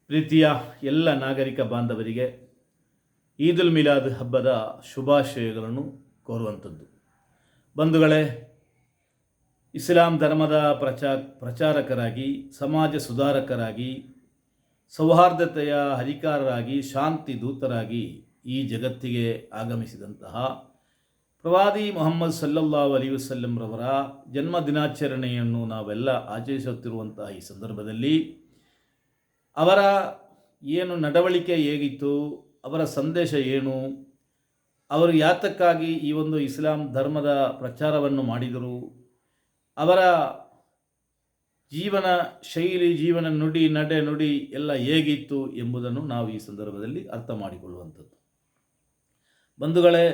ಪ್ರೀತಿಯ ಎಲ್ಲ ನಾಗರಿಕ ಬಾಂಧವರಿಗೆ ಈದುಲ್ ಮಿಲಾದ್ ಹಬ್ಬದ ಶುಭಾಶಯಗಳನ್ನು ಕೋರುವಂಥದ್ದು. ಬಂಧುಗಳೇ, ಇಸ್ಲಾಂ ಧರ್ಮದ ಪ್ರಚಾರಕರಾಗಿ, ಸಮಾಜ ಸುಧಾರಕರಾಗಿ, ಸೌಹಾರ್ದತೆಯ ಹರಿಕಾರರಾಗಿ, ಶಾಂತಿ ದೂತರಾಗಿ ಈ ಜಗತ್ತಿಗೆ ಆಗಮಿಸಿದಂತಹ ಪ್ರವಾದಿ ಮುಹಮ್ಮದ್ ಸಲ್ಲಲ್ಲಾಹು ಅಲೈಹಿ ವಸಲ್ಲಂರವರ ಜನ್ಮ ದಿನಾಚರಣೆಯನ್ನು ನಾವೆಲ್ಲ ಆಚರಿಸುತ್ತಿರುವಂತಹ ಈ ಸಂದರ್ಭದಲ್ಲಿ ಅವರ ಏನು ನಡವಳಿಕೆ ಹೇಗಿತ್ತು, ಅವರ ಸಂದೇಶ ಏನು, ಅವರು ಯಾತಕ್ಕಾಗಿ ಈ ಒಂದು ಇಸ್ಲಾಂ ಧರ್ಮದ ಪ್ರಚಾರವನ್ನು ಮಾಡಿದರು, ಅವರ ಜೀವನ ಶೈಲಿ, ಜೀವನ ನುಡಿ, ನಡೆ ನುಡಿ ಎಲ್ಲ ಹೇಗಿತ್ತು ಎಂಬುದನ್ನು ನಾವು ಈ ಸಂದರ್ಭದಲ್ಲಿ ಅರ್ಥ ಮಾಡಿಕೊಳ್ಳುವಂಥದ್ದು. ಬಂಧುಗಳೇ,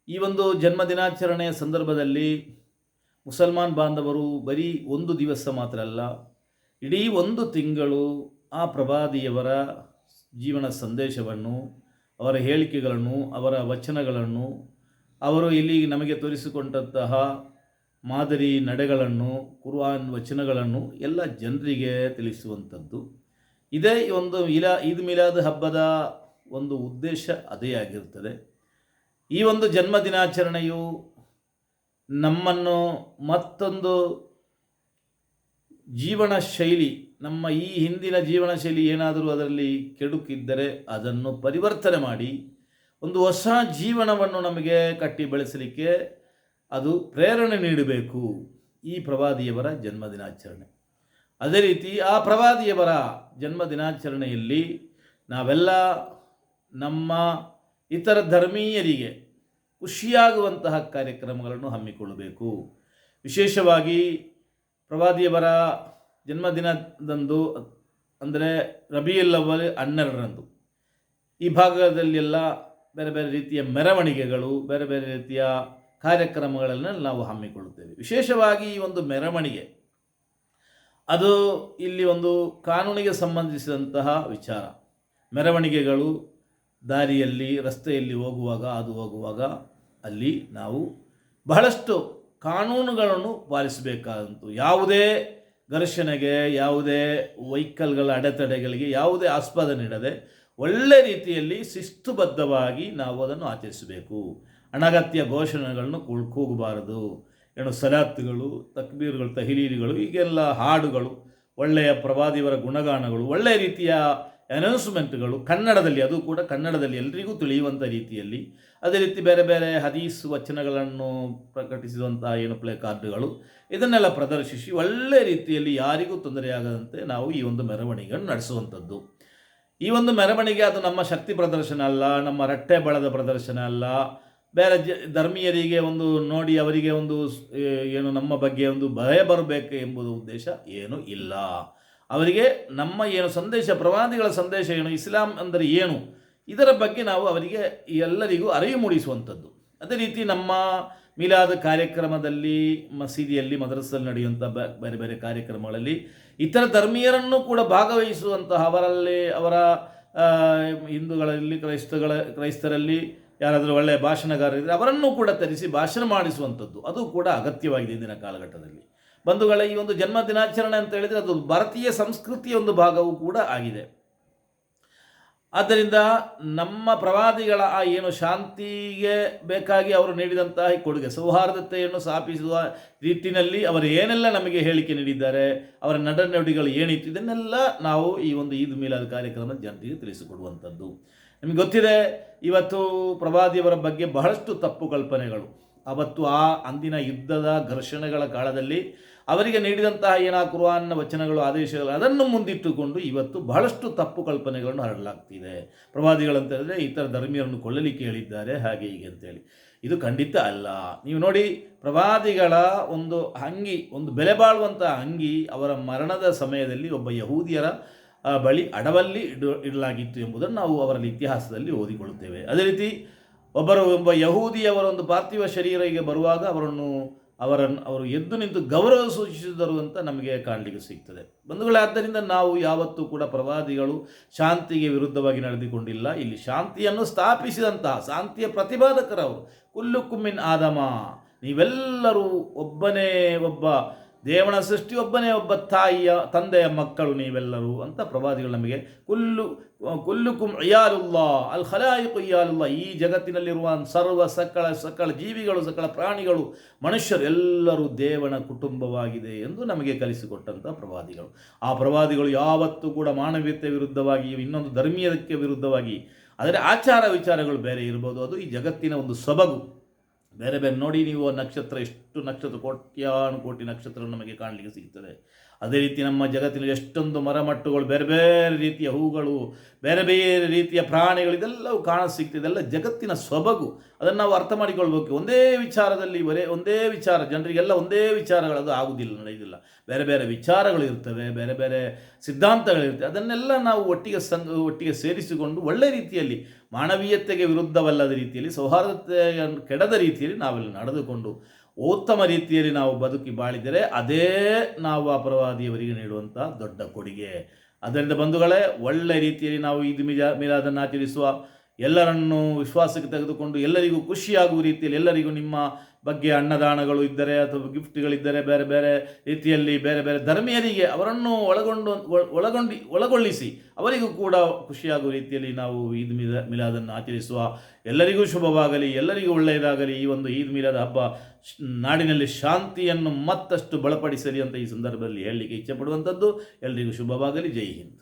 ಈ ಒಂದು ಜನ್ಮ ದಿನಾಚರಣೆಯ ಸಂದರ್ಭದಲ್ಲಿ ಮುಸಲ್ಮಾನ್ ಬಾಂಧವರು ಬರೀ ಒಂದು ದಿವಸ ಮಾತ್ರ ಅಲ್ಲ, ಇಡೀ ಒಂದು ತಿಂಗಳು ಆ ಪ್ರವಾದಿಯವರ ಜೀವನ ಸಂದೇಶವನ್ನು, ಅವರ ಹೇಳಿಕೆಗಳನ್ನು, ಅವರ ವಚನಗಳನ್ನು, ಅವರು ಇಲ್ಲಿ ನಮಗೆ ತೋರಿಸಿಕೊಂಡಂತಹ ಮಾದರಿ ನಡೆಗಳನ್ನು, ಕುರ್ಆನ್ ವಚನಗಳನ್ನು ಎಲ್ಲ ಜನರಿಗೆ ತಿಳಿಸುವಂಥದ್ದು. ಇದೇ ಒಂದು ಈದ್ ಮಿಲಾದ್ ಹಬ್ಬದ ಒಂದು ಉದ್ದೇಶ ಅದೇ ಆಗಿರುತ್ತದೆ. ಈ ಒಂದು ಜನ್ಮ ದಿನಾಚರಣೆಯು ನಮ್ಮನ್ನು ಮತ್ತೊಂದು ಜೀವನ ಶೈಲಿ, ನಮ್ಮ ಈ ಹಿಂದಿನ ಜೀವನ ಶೈಲಿ ಏನಾದರೂ ಅದರಲ್ಲಿ ಕೆಡುಕಿದ್ದರೆ ಅದನ್ನು ಪರಿವರ್ತನೆ ಮಾಡಿ ಒಂದು ಹೊಸ ಜೀವನವನ್ನು ನಮಗೆ ಕಟ್ಟಿ ಬೆಳೆಸಲಿಕ್ಕೆ ಅದು ಪ್ರೇರಣೆ ನೀಡಬೇಕು ಈ ಪ್ರವಾದಿಯವರ ಜನ್ಮ ದಿನಾಚರಣೆ. ಅದೇ ರೀತಿ ಆ ಪ್ರವಾದಿಯವರ ಜನ್ಮ ದಿನಾಚರಣೆಯಲ್ಲಿ ನಾವೆಲ್ಲ ನಮ್ಮ ಇತರ ಧರ್ಮೀಯರಿಗೆ ಖುಷಿಯಾಗುವಂತಹ ಕಾರ್ಯಕ್ರಮಗಳನ್ನು ಹಮ್ಮಿಕೊಳ್ಳಬೇಕು. ವಿಶೇಷವಾಗಿ ಪ್ರವಾದಿಯವರ ಜನ್ಮದಿನದಂದು, ಅಂದರೆ ರಬಿಯುಲ್ ಅವ್ವಲ್ 12ರಂದು ಈ ಭಾಗದಲ್ಲೆಲ್ಲ ಬೇರೆ ಬೇರೆ ರೀತಿಯ ಮೆರವಣಿಗೆಗಳು, ಬೇರೆ ಬೇರೆ ರೀತಿಯ ಕಾರ್ಯಕ್ರಮಗಳನ್ನು ನಾವು ಹಮ್ಮಿಕೊಳ್ಳುತ್ತೇವೆ. ವಿಶೇಷವಾಗಿ ಈ ಒಂದು ಮೆರವಣಿಗೆ ಅದು ಇಲ್ಲಿ ಒಂದು ಕಾನೂನಿಗೆ ಸಂಬಂಧಿಸಿದಂತಹ ವಿಚಾರ. ಮೆರವಣಿಗೆಗಳು ದಾರಿಯಲ್ಲಿ, ರಸ್ತೆಯಲ್ಲಿ ಹೋಗುವಾಗ ಅಲ್ಲಿ ನಾವು ಬಹಳಷ್ಟು ಕಾನೂನುಗಳನ್ನು ಪಾಲಿಸಬೇಕಾದಂತು. ಯಾವುದೇ ಘರ್ಷಣೆಗೆ, ಯಾವುದೇ ವೆಹಿಕಲ್ಗಳ ಅಡೆತಡೆಗಳಿಗೆ ಯಾವುದೇ ಆಸ್ಪದ ನೀಡದೆ ಒಳ್ಳೆ ರೀತಿಯಲ್ಲಿ ಶಿಸ್ತುಬದ್ಧವಾಗಿ ನಾವು ಅದನ್ನು ಆಚರಿಸಬೇಕು. ಅನಗತ್ಯ ಘೋಷಣೆಗಳನ್ನು ಕೂಗಬಾರದು. ಸಲಾತ್ಗಳು, ತಕ್ಬೀರ್ಗಳು, ತಹಲೀಲ್ಗಳು, ಹೀಗೆಲ್ಲ ಹಾಡುಗಳು, ಒಳ್ಳೆಯ ಪ್ರವಾದಿಯವರ ಗುಣಗಾನಗಳು, ಒಳ್ಳೆಯ ರೀತಿಯ ಅನೌನ್ಸ್ಮೆಂಟ್ಗಳು ಕನ್ನಡದಲ್ಲಿ, ಅದು ಕೂಡ ಕನ್ನಡದಲ್ಲಿ ಎಲ್ರಿಗೂ ತಿಳಿಯುವಂಥ ರೀತಿಯಲ್ಲಿ, ಅದೇ ರೀತಿ ಬೇರೆ ಬೇರೆ ಹದೀಸ್ ವಚನಗಳನ್ನು ಪ್ರಕಟಿಸಿದಂತಹ ಪ್ಲೇ ಕಾರ್ಡ್ಗಳು, ಇದನ್ನೆಲ್ಲ ಪ್ರದರ್ಶಿಸಿ ಒಳ್ಳೆ ರೀತಿಯಲ್ಲಿ ಯಾರಿಗೂ ತೊಂದರೆಯಾಗದಂತೆ ನಾವು ಈ ಒಂದು ಮೆರವಣಿಗೆಯನ್ನು ನಡೆಸುವಂಥದ್ದು. ಈ ಒಂದು ಮೆರವಣಿಗೆ ಅದು ನಮ್ಮ ಶಕ್ತಿ ಪ್ರದರ್ಶನ ಅಲ್ಲ, ನಮ್ಮ ರಟ್ಟೆ ಬಳದ ಪ್ರದರ್ಶನ ಅಲ್ಲ, ಬೇರೆ ಧರ್ಮೀಯರಿಗೆ ಒಂದು ನೋಡಿ ಅವರಿಗೆ ಒಂದು ನಮ್ಮ ಬಗ್ಗೆ ಒಂದು ಭಯ ಬರಬೇಕು ಎಂಬುದು ಉದ್ದೇಶ ಏನೂ ಇಲ್ಲ. ಅವರಿಗೆ ನಮ್ಮ ಸಂದೇಶ, ಪ್ರವಾದಿಗಳ ಸಂದೇಶ ಏನು, ಇಸ್ಲಾಂ ಅಂದರೆ ಏನು, ಇದರ ಬಗ್ಗೆ ನಾವು ಅವರಿಗೆ ಎಲ್ಲರಿಗೂ ಅರಿವು ಮೂಡಿಸುವಂಥದ್ದು. ಅದೇ ರೀತಿ ನಮ್ಮ ಮಿಲಾದ್ ಕಾರ್ಯಕ್ರಮದಲ್ಲಿ, ಮಸೀದಿಯಲ್ಲಿ, ಮದ್ರಸದಲ್ಲಿ ನಡೆಯುವಂಥ ಬೇರೆ ಬೇರೆ ಕಾರ್ಯಕ್ರಮಗಳಲ್ಲಿ ಇತರ ಧರ್ಮೀಯರನ್ನು ಕೂಡ ಭಾಗವಹಿಸುವಂತಹ, ಅವರ ಹಿಂದೂಗಳಲ್ಲಿ, ಕ್ರೈಸ್ತರಲ್ಲಿ ಯಾರಾದರೂ ಒಳ್ಳೆಯ ಭಾಷಣಗಾರರಿದ್ದರೆ ಅವರನ್ನು ಕೂಡ ತರಿಸಿ ಭಾಷಣ ಮಾಡಿಸುವಂಥದ್ದು, ಅದು ಕೂಡ ಅಗತ್ಯವಾಗಿದೆ ಇಂದಿನ ಕಾಲಘಟ್ಟದಲ್ಲಿ. ಬಂಧುಗಳೇ, ಈ ಒಂದು ಜನ್ಮ ದಿನಾಚರಣೆ ಅಂತ ಹೇಳಿದರೆ ಅದು ಭಾರತೀಯ ಸಂಸ್ಕೃತಿಯ ಒಂದು ಭಾಗವೂ ಕೂಡ ಆಗಿದೆ. ಆದ್ದರಿಂದ ನಮ್ಮ ಪ್ರವಾದಿಗಳ ಶಾಂತಿಗೆ ಬೇಕಾಗಿ ಅವರು ನೀಡಿದಂತಹ ಕೊಡುಗೆ, ಸೌಹಾರ್ದತೆಯನ್ನು ಸ್ಥಾಪಿಸುವ ರೀತಿಯಲ್ಲಿ ಅವರು ಏನೆಲ್ಲ ನಮಗೆ ಹೇಳಿಕೆ ನೀಡಿದ್ದಾರೆ, ಅವರ ನಡೆನುಡಿಗಳು ಏನಿತ್ತು, ಇದನ್ನೆಲ್ಲ ನಾವು ಈ ಒಂದು ಈದ್ ಮಿಲಾದ್ ಕಾರ್ಯಕ್ರಮದ ಜನತೆಗೆ ತಿಳಿಸಿಕೊಡುವಂಥದ್ದು. ನಿಮಗೆ ಗೊತ್ತಿದೆ, ಇವತ್ತು ಪ್ರವಾದಿಯವರ ಬಗ್ಗೆ ಬಹಳಷ್ಟು ತಪ್ಪು ಕಲ್ಪನೆಗಳು. ಅವತ್ತು ಅಂದಿನ ಯುದ್ಧದ ಘರ್ಷಣೆಗಳ ಕಾಲದಲ್ಲಿ ಅವರಿಗೆ ನೀಡಿದಂತಹ ಕುರ್ಆನ್ನ ವಚನಗಳು, ಆದೇಶಗಳು, ಅದನ್ನು ಮುಂದಿಟ್ಟುಕೊಂಡು ಇವತ್ತು ಬಹಳಷ್ಟು ತಪ್ಪು ಕಲ್ಪನೆಗಳನ್ನು ಹರಡಲಾಗ್ತಿದೆ. ಪ್ರವಾದಿಗಳಂತ ಹೇಳಿದ್ರೆ ಇತರ ಧರ್ಮೀಯರನ್ನು ಕೊಲ್ಲಲಿಕ್ಕೆ ಹೇಳಿದ್ದಾರೆ, ಹಾಗೆ ಹೀಗೆ ಅಂತೇಳಿ. ಇದು ಖಂಡಿತ ಅಲ್ಲ. ನೀವು ನೋಡಿ, ಪ್ರವಾದಿಗಳ ಒಂದು ಅಂಗಿ, ಒಂದು ಬೆಲೆ ಬಾಳುವಂಥ ಅಂಗಿ ಅವರ ಮರಣದ ಸಮಯದಲ್ಲಿ ಒಬ್ಬ ಯಹೂದಿಯರ ಬಳಿ ಅಡವಲ್ಲಿ ಇಡಲಾಗಿತ್ತು ಎಂಬುದನ್ನು ನಾವು ಅವರಲ್ಲಿ ಇತಿಹಾಸದಲ್ಲಿ ಓದಿಕೊಳ್ಳುತ್ತೇವೆ. ಅದೇ ರೀತಿ ಒಬ್ಬ ಯಹೂದಿಯವರ ಒಂದು ಪಾರ್ಥಿವ ಶರೀರಕ್ಕೆ ಬರುವಾಗ ಅವರು ಎದ್ದು ನಿಂತು ಗೌರವ ಸೂಚಿಸಿದರು ಅಂತ ನಮಗೆ ಕಾಣಲಿಕ್ಕೆ ಸಿಗ್ತದೆ. ಬಂಧುಗಳೇ, ಆದ್ದರಿಂದ ನಾವು ಯಾವತ್ತೂ ಕೂಡ ಪ್ರವಾದಿಗಳು ಶಾಂತಿಗೆ ವಿರುದ್ಧವಾಗಿ ನಡೆದುಕೊಂಡಿಲ್ಲ. ಇಲ್ಲಿ ಶಾಂತಿಯನ್ನು ಸ್ಥಾಪಿಸಿದಂತಹ ಶಾಂತಿಯ ಪ್ರತಿಪಾದಕರವರು. ಕುಲ್ಲುಕುಂ ಮಿನ್ ಆದಮ, ನೀವೆಲ್ಲರೂ ಒಬ್ಬ ದೇವನ ಸೃಷ್ಟಿ ಒಬ್ಬನೇ ಒಬ್ಬ ತಾಯಿಯ ತಂದೆಯ ಮಕ್ಕಳು ನೀವೆಲ್ಲರೂ ಅಂತ ಪ್ರವಾದಿಗಳು ನಮಗೆ ಕುಲ್ಲುಕುಂ ಇಯಾಲುಲ್ಲಾ ಅಲ್ ಖಲಾಯಿಕು ಇಯಾಲುಲ್ಲಾ, ಈ ಜಗತ್ತಿನಲ್ಲಿರುವ ಸರ್ವ ಸಕಲ ಜೀವಿಗಳು, ಸಕಲ ಪ್ರಾಣಿಗಳು, ಮನುಷ್ಯರು ಎಲ್ಲರೂ ದೇವನ ಕುಟುಂಬವಾಗಿದೆ ಎಂದು ನಮಗೆ ಕಲಿಸಿಕೊಟ್ಟಂಥ ಪ್ರವಾದಿಗಳು. ಆ ಪ್ರವಾದಿಗಳು ಯಾವತ್ತೂ ಕೂಡ ಮಾನವೀಯತೆ ವಿರುದ್ಧವಾಗಿ, ಇನ್ನೊಂದು ಧರ್ಮೀಯಕ್ಕೆ ವಿರುದ್ಧವಾಗಿ, ಆದರೆ ಆಚಾರ ವಿಚಾರಗಳು ಬೇರೆ ಇರ್ಬೋದು, ಅದು ಈ ಜಗತ್ತಿನ ಒಂದು ಸೊಬಗು. ಬೇರೆ ಬೇರೆ ನೋಡಿ ನೀವು ನಕ್ಷತ್ರ, ಎಷ್ಟು ನಕ್ಷತ್ರ, ಕೋಟಿ ನಕ್ಷತ್ರ ನಮಗೆ ಕಾಣಲಿಕ್ಕೆ ಸಿಗ್ತದೆ. ಅದೇ ರೀತಿ ನಮ್ಮ ಜಗತ್ತಿನಲ್ಲಿ ಎಷ್ಟೊಂದು ಮರಮಟ್ಟುಗಳು, ಬೇರೆ ಬೇರೆ ರೀತಿಯ ಹೂಗಳು, ಬೇರೆ ಬೇರೆ ರೀತಿಯ ಪ್ರಾಣಿಗಳು, ಇದೆಲ್ಲವೂ ಕಾಣ ಸಿಗ್ತದೆ. ಇದೆಲ್ಲ ಜಗತ್ತಿನ ಸೊಬಗು. ಅದನ್ನು ನಾವು ಅರ್ಥ ಮಾಡಿಕೊಳ್ಬೇಕು. ಒಂದೇ ವಿಚಾರದಲ್ಲಿ ಒಂದೇ ವಿಚಾರ, ಜನರಿಗೆಲ್ಲ ಒಂದೇ ವಿಚಾರಗಳು, ಅದು ಆಗುವುದಿಲ್ಲ, ನಡೆಯುವುದಿಲ್ಲ. ಬೇರೆ ಬೇರೆ ವಿಚಾರಗಳು ಇರ್ತವೆ, ಬೇರೆ ಬೇರೆ ಸಿದ್ಧಾಂತಗಳಿರ್ತವೆ. ಅದನ್ನೆಲ್ಲ ನಾವು ಒಟ್ಟಿಗೆ ಸೇರಿಸಿಕೊಂಡು ಒಳ್ಳೆ ರೀತಿಯಲ್ಲಿ, ಮಾನವೀಯತೆಗೆ ವಿರುದ್ಧವಲ್ಲದ ರೀತಿಯಲ್ಲಿ, ಸೌಹಾರ್ದತೆಯ ಕೆಡದ ರೀತಿಯಲ್ಲಿ ನಾವೆಲ್ಲ ನಡೆದುಕೊಂಡು ಉತ್ತಮ ರೀತಿಯಲ್ಲಿ ನಾವು ಬದುಕಿ ಬಾಳಿದರೆ ಅದೇ ನಾವು ಆ ಪ್ರವಾದಿಯವರಿಗೆ ನೀಡುವಂಥ ದೊಡ್ಡ ಕೊಡುಗೆ. ಅದರಿಂದ ಬಂಧುಗಳೇ, ಒಳ್ಳೆ ರೀತಿಯಲ್ಲಿ ನಾವು ಈದ್ ಮಿಲಾದನ್ನು ಆಚರಿಸುವ, ಎಲ್ಲರನ್ನೂ ವಿಶ್ವಾಸಕ್ಕೆ ತೆಗೆದುಕೊಂಡು ಎಲ್ಲರಿಗೂ ಖುಷಿಯಾಗುವ ರೀತಿಯಲ್ಲಿ, ಎಲ್ಲರಿಗೂ ನಿಮ್ಮ ಬಗ್ಗೆ ಅನ್ನದಾನಗಳು ಇದ್ದರೆ ಅಥವಾ ಗಿಫ್ಟ್ಗಳಿದ್ದರೆ, ಬೇರೆ ಬೇರೆ ರೀತಿಯಲ್ಲಿ ಬೇರೆ ಬೇರೆ ಧರ್ಮೀಯರಿಗೆ ಅವರನ್ನು ಒಳಗೊಳ್ಳಿಸಿ ಅವರಿಗೂ ಕೂಡ ಖುಷಿಯಾಗುವ ರೀತಿಯಲ್ಲಿ ನಾವು ಈದ್ ಮಿಲಾದನ್ನು ಆಚರಿಸುವ. ಎಲ್ಲರಿಗೂ ಶುಭವಾಗಲಿ, ಎಲ್ಲರಿಗೂ ಒಳ್ಳೆಯದಾಗಲಿ. ಈ ಒಂದು ಈದ್ ಮಿಲಾದ್ ಹಬ್ಬ ನಾಡಿನಲ್ಲಿ ಶಾಂತಿಯನ್ನು ಮತ್ತಷ್ಟು ಬಲಪಡಿಸಲಿ ಅಂತ ಈ ಸಂದರ್ಭದಲ್ಲಿ ಹೇಳಲಿಕ್ಕೆ ಇಚ್ಛೆ ಪಡುವಂಥದ್ದು. ಎಲ್ಲರಿಗೂ ಶುಭವಾಗಲಿ. ಜೈ ಹಿಂದ್.